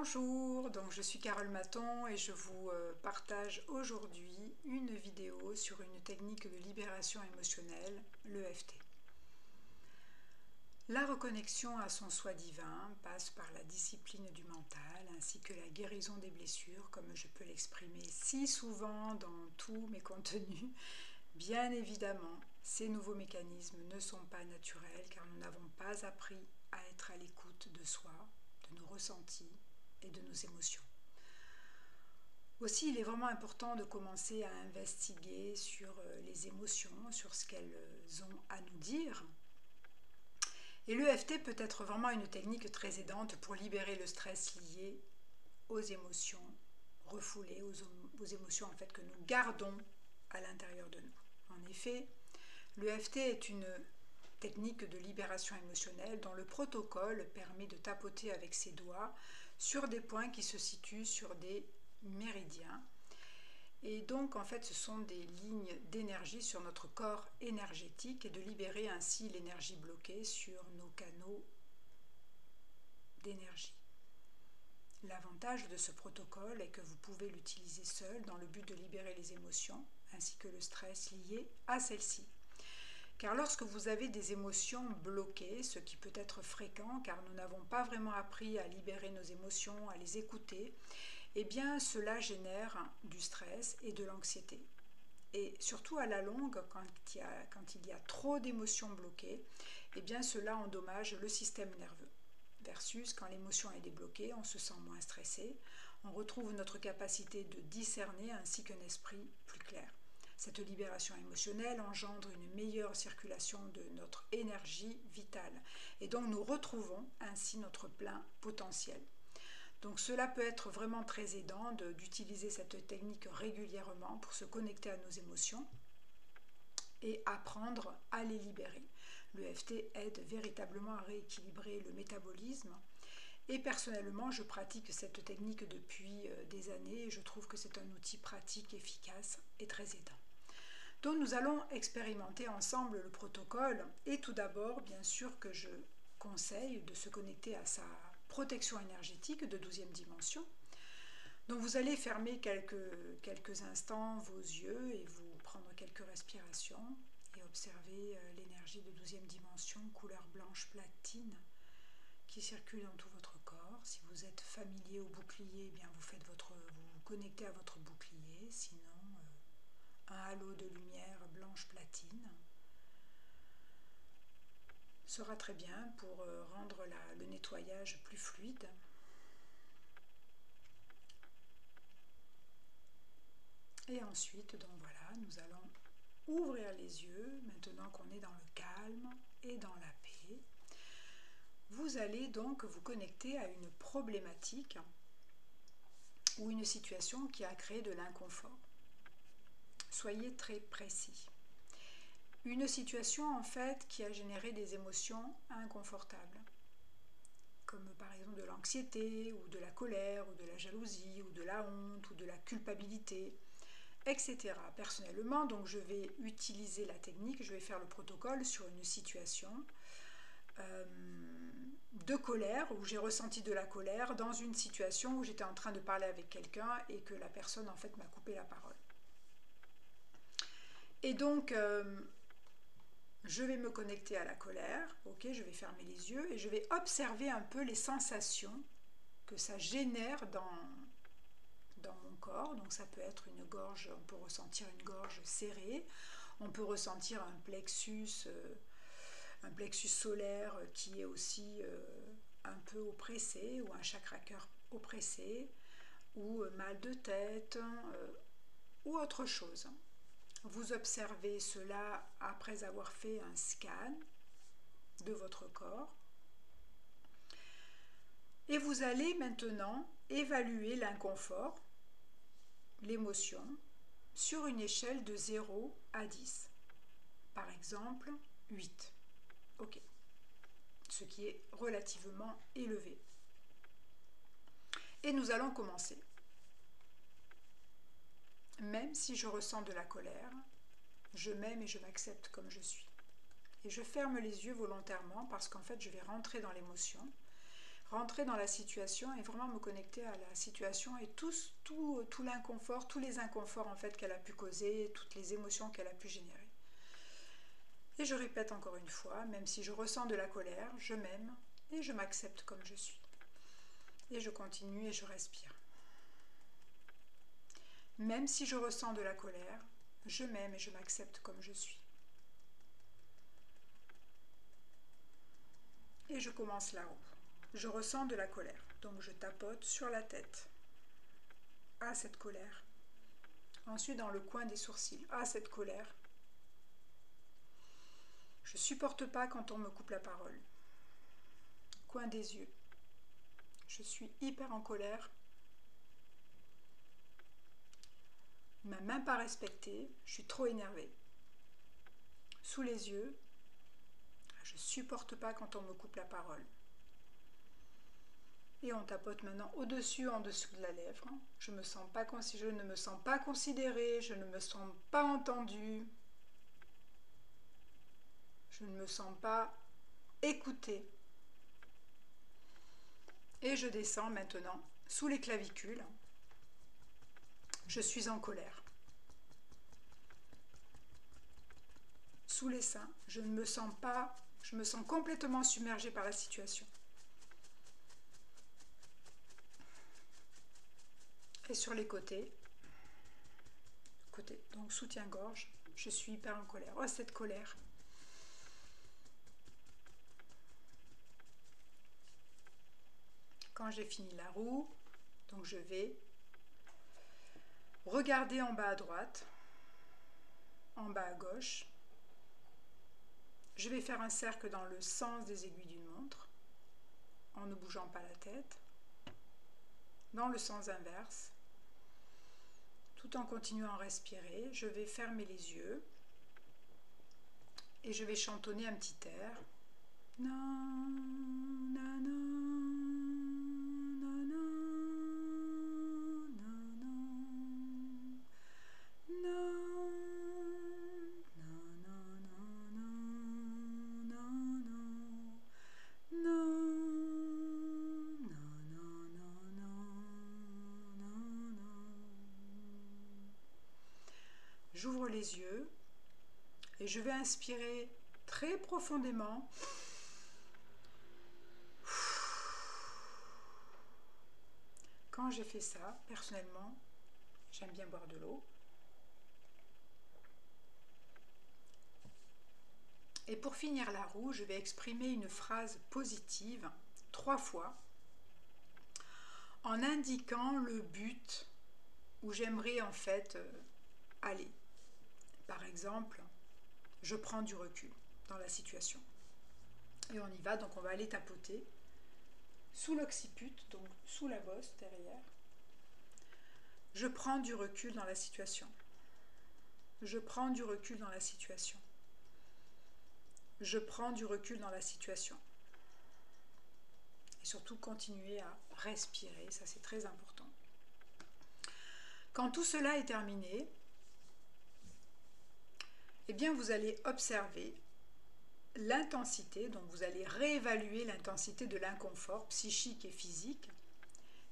Bonjour, donc je suis Carole Maton et je vous partage aujourd'hui une vidéo sur une technique de libération émotionnelle, l'EFT. La reconnexion à son soi divin passe par la discipline du mental ainsi que la guérison des blessures, comme je peux l'exprimer si souvent dans tous mes contenus. Bien évidemment, ces nouveaux mécanismes ne sont pas naturels car nous n'avons pas appris à être à l'écoute de soi, de nos ressentis et de nos émotions. Aussi, il est vraiment important de commencer à investiguer sur les émotions, sur ce qu'elles ont à nous dire. Et l'EFT peut être vraiment une technique très aidante pour libérer le stress lié aux émotions refoulées, aux émotions en fait que nous gardons à l'intérieur de nous. En effet, l'EFT est une technique de libération émotionnelle dont le protocole permet de tapoter avec ses doigts sur des points qui se situent sur des méridiens. Et donc en fait ce sont des lignes d'énergie sur notre corps énergétique et de libérer ainsi l'énergie bloquée sur nos canaux d'énergie. L'avantage de ce protocole est que vous pouvez l'utiliser seul dans le but de libérer les émotions ainsi que le stress lié à celles-ci. Car lorsque vous avez des émotions bloquées, ce qui peut être fréquent car nous n'avons pas vraiment appris à libérer nos émotions, à les écouter, eh bien cela génère du stress et de l'anxiété. Et surtout à la longue, quand il y a trop d'émotions bloquées, eh bien cela endommage le système nerveux. Versus quand l'émotion est débloquée, on se sent moins stressé, on retrouve notre capacité de discerner ainsi qu'un esprit plus clair. Cette libération émotionnelle engendre une meilleure circulation de notre énergie vitale et donc nous retrouvons ainsi notre plein potentiel. Donc cela peut être vraiment très aidant d'utiliser cette technique régulièrement pour se connecter à nos émotions et apprendre à les libérer. L'EFT aide véritablement à rééquilibrer le métabolisme et personnellement je pratique cette technique depuis des années et je trouve que c'est un outil pratique, efficace et très aidant. Donc nous allons expérimenter ensemble le protocole et tout d'abord bien sûr que je conseille de se connecter à sa protection énergétique de 12e dimension. Donc vous allez fermer quelques instants vos yeux et vous prendre quelques respirations et observer l'énergie de 12e dimension couleur blanche platine qui circule dans tout votre corps. Si vous êtes familier au bouclier, eh bien vous vous connectez à votre bouclier, sinon un halo de lumière blanche platine sera très bien pour rendre le nettoyage plus fluide. Et ensuite, donc voilà, nous allons ouvrir les yeux maintenant qu'on est dans le calme et dans la paix. Vous allez donc vous connecter à une problématique ou une situation qui a créé de l'inconfort. Soyez très précis. Une situation en fait qui a généré des émotions inconfortables, comme par exemple de l'anxiété ou de la colère ou de la jalousie ou de la honte ou de la culpabilité, etc. Personnellement, donc je vais utiliser la technique, je vais faire le protocole sur une situation de colère, où j'ai ressenti de la colère dans une situation où j'étais en train de parler avec quelqu'un et que la personne en fait m'a coupé la parole. Et donc je vais me connecter à la colère, ok, je vais fermer les yeux et je vais observer un peu les sensations que ça génère dans mon corps. Donc ça peut être une gorge, on peut ressentir une gorge serrée, on peut ressentir un plexus solaire qui est aussi un peu oppressé, ou un chakra-cœur oppressé, ou mal de tête, ou autre chose. Vous observez cela après avoir fait un scan de votre corps. Et vous allez maintenant évaluer l'inconfort, l'émotion, sur une échelle de 0 à 10. Par exemple, 8. Ok. Ce qui est relativement élevé. Et nous allons commencer. Même si je ressens de la colère, je m'aime et je m'accepte comme je suis. Et je ferme les yeux volontairement parce qu'en fait je vais rentrer dans l'émotion. rentrer dans la situation et vraiment me connecter à la situation et tout l'inconfort, tous les inconforts en fait qu'elle a pu causer, toutes les émotions qu'elle a pu générer. Et je répète encore une fois, même si je ressens de la colère, je m'aime et je m'accepte comme je suis. Et je continue et je respire. Même si je ressens de la colère, je m'aime et je m'accepte comme je suis. Et je commence là-haut. Je ressens de la colère, donc je tapote sur la tête. Ah, cette colère. Ensuite, dans le coin des sourcils. Ah, cette colère. Je ne supporte pas quand on me coupe la parole. Coin des yeux. Je suis hyper en colère. Il ne m'a même pas respectée. Je suis trop énervée. Sous les yeux. Je ne supporte pas quand on me coupe la parole. Et on tapote maintenant au-dessus, en dessous de la lèvre. Je ne me sens pas considérée, je ne me sens pas entendue. Je ne me sens pas écoutée. Et je descends maintenant sous les clavicules. Je suis en colère. Sous les seins, je ne me sens pas, je me sens complètement submergée par la situation. Et sur les côtés, donc soutien-gorge, je suis hyper en colère. Oh, cette colère! Quand j'ai fini la roue, donc je vais regarder en bas à droite, en bas à gauche. Je vais faire un cercle dans le sens des aiguilles d'une montre, en ne bougeant pas la tête, dans le sens inverse. Tout en continuant à respirer, je vais fermer les yeux et je vais chantonner un petit air. Na, na, na, na, na, j'ouvre les yeux et je vais inspirer très profondément. Quand j'ai fait ça, personnellement, j'aime bien boire de l'eau. Et pour finir la roue, je vais exprimer une phrase positive 3 fois en indiquant le but où j'aimerais en fait aller. Par exemple, je prends du recul dans la situation. Et on y va, donc on va aller tapoter sous l'occiput, donc sous la bosse derrière. Je prends du recul dans la situation. Je prends du recul dans la situation. Je prends du recul dans la situation. Et surtout continuer à respirer, ça c'est très important. Quand tout cela est terminé, eh bien vous allez observer l'intensité, donc vous allez réévaluer l'intensité de l'inconfort psychique et physique.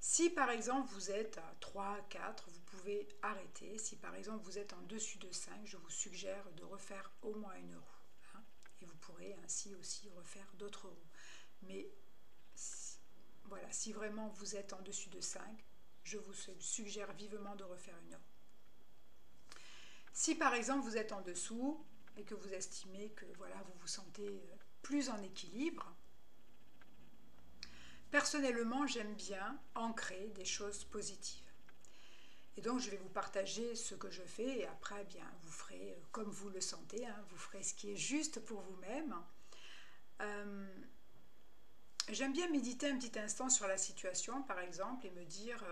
Si par exemple vous êtes à 3, 4, vous pouvez arrêter. Si par exemple vous êtes en dessus de 5, je vous suggère de refaire au moins une roue. Hein, et vous pourrez ainsi aussi refaire d'autres roues. Mais voilà, si vraiment vous êtes en dessus de 5, je vous suggère vivement de refaire une roue. Si par exemple vous êtes en dessous et que vous estimez que voilà, vous vous sentez plus en équilibre, personnellement j'aime bien ancrer des choses positives. Et donc je vais vous partager ce que je fais et après bien, vous ferez comme vous le sentez, hein, vous ferez ce qui est juste pour vous-même. J'aime bien méditer un petit instant sur la situation par exemple et me dire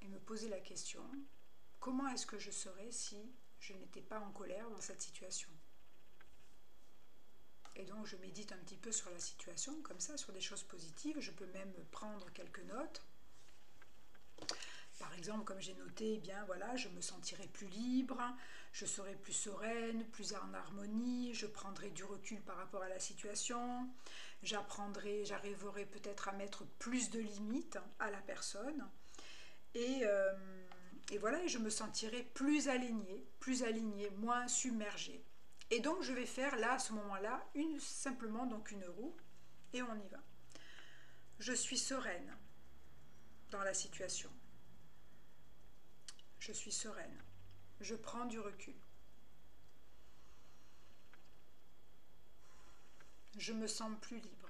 et me poser la question, comment est-ce que je serais si je n'étais pas en colère dans cette situation? Et donc je médite un petit peu sur la situation, comme ça, sur des choses positives. Je peux même prendre quelques notes. Par exemple, comme j'ai noté, eh bien voilà, je me sentirai plus libre, je serai plus sereine, plus en harmonie, je prendrai du recul par rapport à la situation, j'arriverai peut-être à mettre plus de limites à la personne. Et voilà, et je me sentirai plus alignée, moins submergée. Et donc je vais faire là, à ce moment-là, simplement donc une roue, et on y va. Je suis sereine dans la situation. Je suis sereine. Je prends du recul. Je me sens plus libre.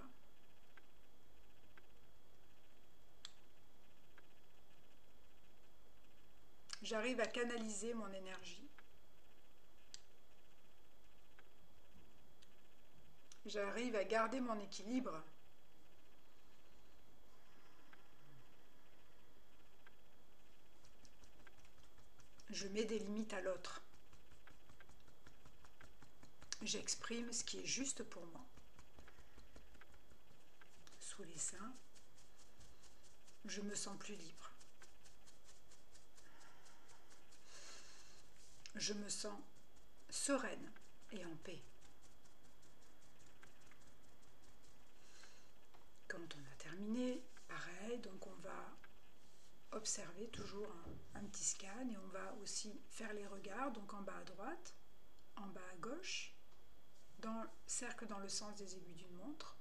J'arrive à canaliser mon énergie. J'arrive à garder mon équilibre. Je mets des limites à l'autre. J'exprime ce qui est juste pour moi. Sous les seins, je me sens plus libre. Je me sens sereine et en paix. Quand on a terminé, pareil, donc on va observer toujours un petit scan et on va aussi faire les regards, donc en bas à droite, en bas à gauche, cercle dans le sens des aiguilles d'une montre,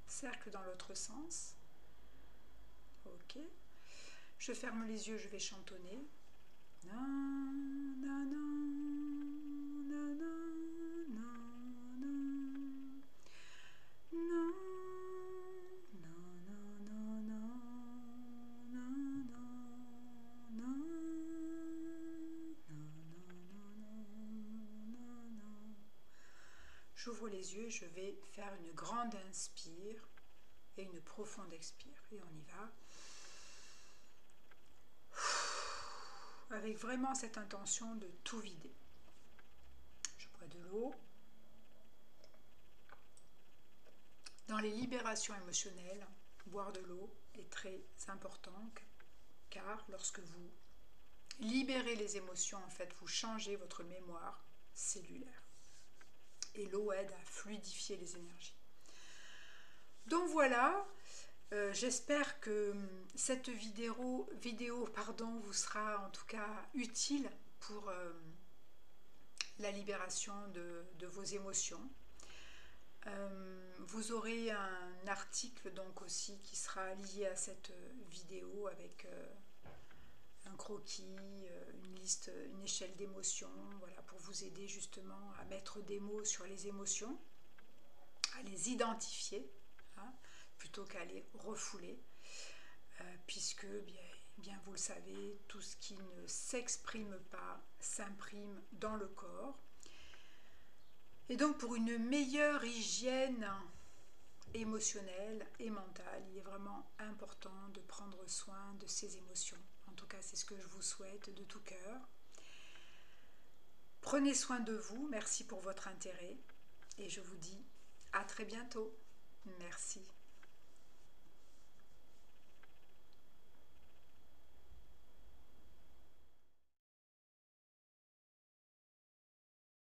cercle dans l'autre sens. Ok. Je ferme les yeux, je vais chantonner. Na, na, na, na, na, na, na, na, j'ouvre les yeux, je vais faire une grande inspire et une profonde expire. Et on y va. Avec vraiment cette intention de tout vider. Je bois de l'eau. Dans les libérations émotionnelles, boire de l'eau est très important car lorsque vous libérez les émotions, en fait, vous changez votre mémoire cellulaire. Et l'eau aide à fluidifier les énergies. Donc voilà, j'espère que cette vidéo vous sera en tout cas utile pour la libération de vos émotions. Vous aurez un article donc aussi qui sera lié à cette vidéo avec un croquis, une liste, une échelle d'émotions, voilà, pour vous aider justement à mettre des mots sur les émotions, à les identifier, hein, plutôt qu'à les refouler, puisque bien vous le savez, tout ce qui ne s'exprime pas s'imprime dans le corps. Et donc pour une meilleure hygiène émotionnelle et mentale, il est vraiment important de prendre soin de ses émotions. En tout cas, c'est ce que je vous souhaite de tout cœur. Prenez soin de vous, merci pour votre intérêt et je vous dis à très bientôt. Merci.